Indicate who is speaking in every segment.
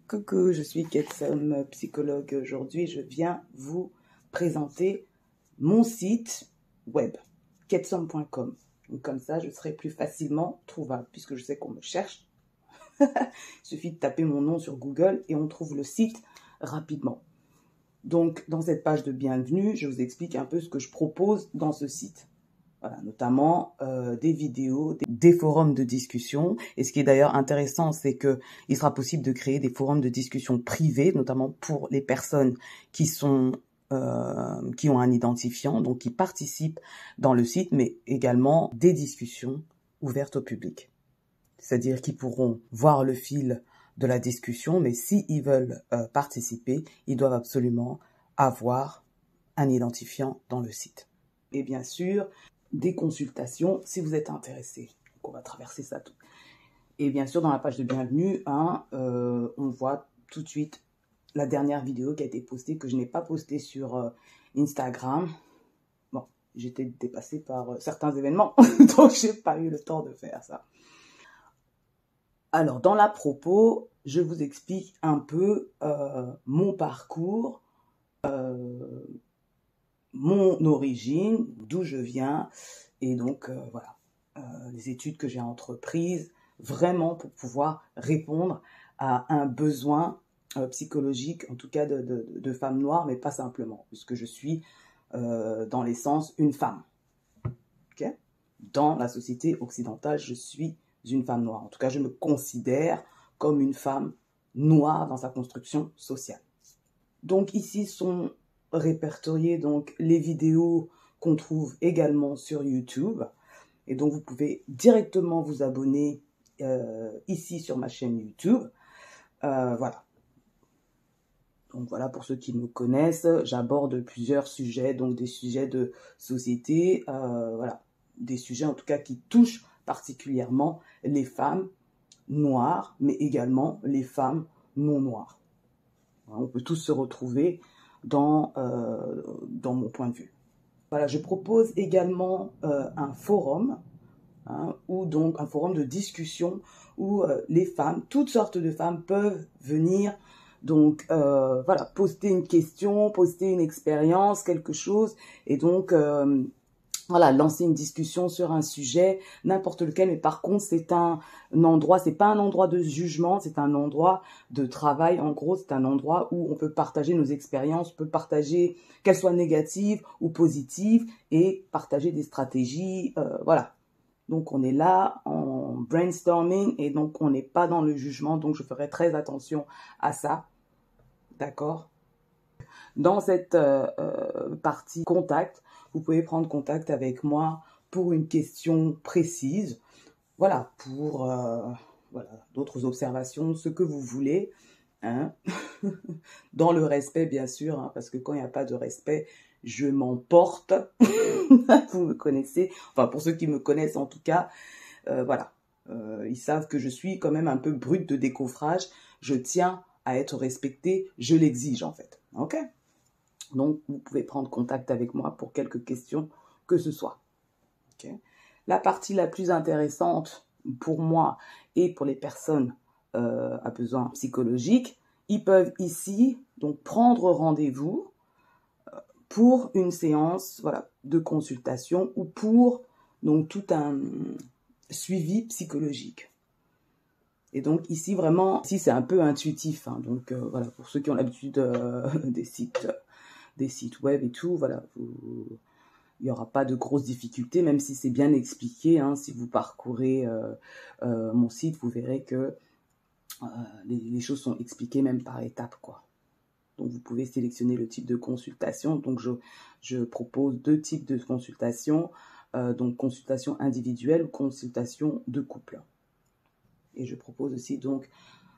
Speaker 1: Coucou, je suis Ketsom, psychologue. Aujourd'hui, je viens vous présenter mon site web, ketsom.com. Comme ça, je serai plus facilement trouvable, puisque je sais qu'on me cherche. Il suffit de taper mon nom sur Google et on trouve le site rapidement. Donc, dans cette page de bienvenue, je vous explique un peu ce que je propose dans ce site. Voilà, notamment des vidéos, des forums de discussion. Et ce qui est d'ailleurs intéressant, c'est qu'il sera possible de créer des forums de discussion privés, notamment pour les personnes qui ont un identifiant, donc qui participent dans le site, mais également des discussions ouvertes au public. C'est-à-dire qu'ils pourront voir le fil de la discussion, mais s'ils veulent participer, ils doivent absolument avoir un identifiant dans le site. Et bien sûr, des consultations si vous êtes intéressé. Donc on va traverser ça tout. Et bien sûr, dans la page de bienvenue, on voit tout de suite la dernière vidéo qui a été postée, que je n'ai pas postée sur Instagram. Bon, j'étais dépassée par certains événements, donc j'ai pas eu le temps de faire ça. Alors, dans la propos, je vous explique un peu mon parcours, mon origine, d'où je viens, et donc voilà, les études que j'ai entreprises, vraiment pour pouvoir répondre à un besoin psychologique, en tout cas de femmes noires, mais pas simplement, puisque je suis dans l'essence une femme. Okay? Dans la société occidentale, je suis une femme noire. En tout cas, je me considère comme une femme noire dans sa construction sociale. Donc ici sont répertoriées donc les vidéos qu'on trouve également sur YouTube. Et donc vous pouvez directement vous abonner ici sur ma chaîne YouTube. Voilà. Donc voilà, pour ceux qui me connaissent, j'aborde plusieurs sujets, donc des sujets de société, voilà, des sujets en tout cas qui touchent particulièrement les femmes noires, mais également les femmes non noires. On peut tous se retrouver dans mon point de vue. Voilà, je propose également un forum, ou donc un forum de discussion où les femmes, toutes sortes de femmes peuvent venir, donc voilà, poster une question, poster une expérience, quelque chose, et donc voilà, lancer une discussion sur un sujet, n'importe lequel, mais par contre, c'est un endroit, c'est pas un endroit de jugement, c'est un endroit de travail. En gros, c'est un endroit où on peut partager nos expériences, on peut partager, qu'elles soient négatives ou positives, et partager des stratégies, voilà. Donc, on est là en brainstorming, et donc, on n'est pas dans le jugement, donc je ferai très attention à ça, d'accord? Dans cette partie contact, vous pouvez prendre contact avec moi pour une question précise, voilà, pour voilà, d'autres observations, ce que vous voulez, hein. Dans le respect, bien sûr, hein, parce que quand il n'y a pas de respect, je m'emporte. Vous me connaissez, enfin pour ceux qui me connaissent en tout cas, voilà, ils savent que je suis quand même un peu brute de décoffrage, je tiens à être respectée, je l'exige en fait, ok? Donc, vous pouvez prendre contact avec moi pour quelques questions que ce soit. Okay. La partie la plus intéressante pour moi et pour les personnes à besoin psychologique, ils peuvent ici donc prendre rendez-vous pour une séance, voilà, de consultation ou pour donc tout un suivi psychologique. Et donc ici vraiment, ici c'est un peu intuitif, hein, donc voilà, pour ceux qui ont l'habitude des sites web et tout, voilà, il n'y aura pas de grosses difficultés, même si c'est bien expliqué, hein, si vous parcourez mon site, vous verrez que les choses sont expliquées même par étapes, quoi. Donc vous pouvez sélectionner le type de consultation, donc je propose deux types de consultations, donc consultation individuelle ou consultation de couple. Et je propose aussi donc,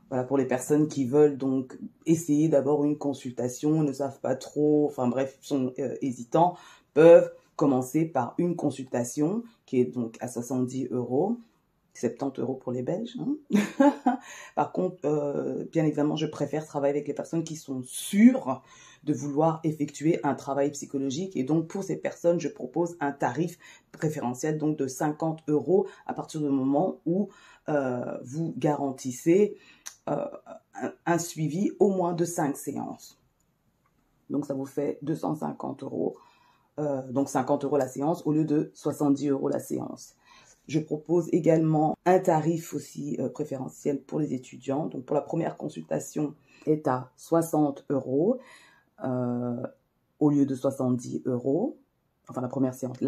Speaker 1: voilà, pour les personnes qui veulent donc essayer d'abord une consultation, ne savent pas trop, enfin bref, sont hésitants, peuvent commencer par une consultation qui est donc à 70 €, 70 € pour les Belges. Hein. Par contre, bien évidemment, je préfère travailler avec les personnes qui sont sûres de vouloir effectuer un travail psychologique. Et donc, pour ces personnes, je propose un tarif préférentiel donc de 50 € à partir du moment où vous garantissez un suivi au moins de 5 séances. Donc, ça vous fait 250 €. Donc, 50 € la séance au lieu de 70 € la séance. Je propose également un tarif aussi préférentiel pour les étudiants. Donc, pour la première consultation, est à 60 € au lieu de 70 €. Enfin, la première séance.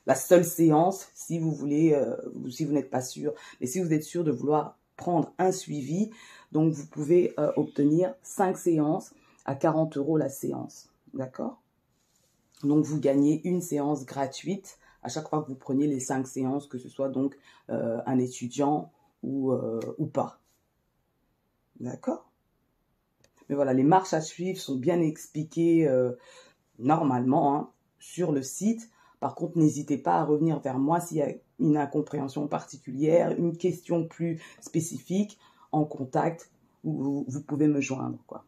Speaker 1: La seule séance, si vous voulez, si vous n'êtes pas sûr. Mais si vous êtes sûr de vouloir prendre un suivi, donc vous pouvez obtenir 5 séances à 40 € la séance. D'accord? Donc, vous gagnez une séance gratuite à chaque fois que vous preniez les 5 séances, que ce soit donc un étudiant ou pas. D'accord? Mais voilà, les marches à suivre sont bien expliquées normalement hein, sur le site. Par contre, n'hésitez pas à revenir vers moi s'il y a une incompréhension particulière, une question plus spécifique en contact, où vous pouvez me joindre, quoi.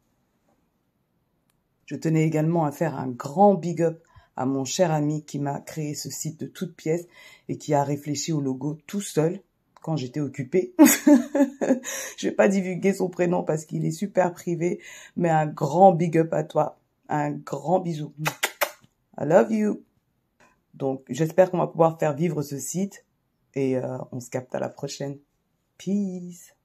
Speaker 1: Je tenais également à faire un grand big up à mon cher ami qui m'a créé ce site de toutes pièces et qui a réfléchi au logo tout seul quand j'étais occupée. Je vais pas divulguer son prénom parce qu'il est super privé, mais un grand big up à toi. Un grand bisou. I love you. Donc, j'espère qu'on va pouvoir faire vivre ce site et on se capte à la prochaine. Peace.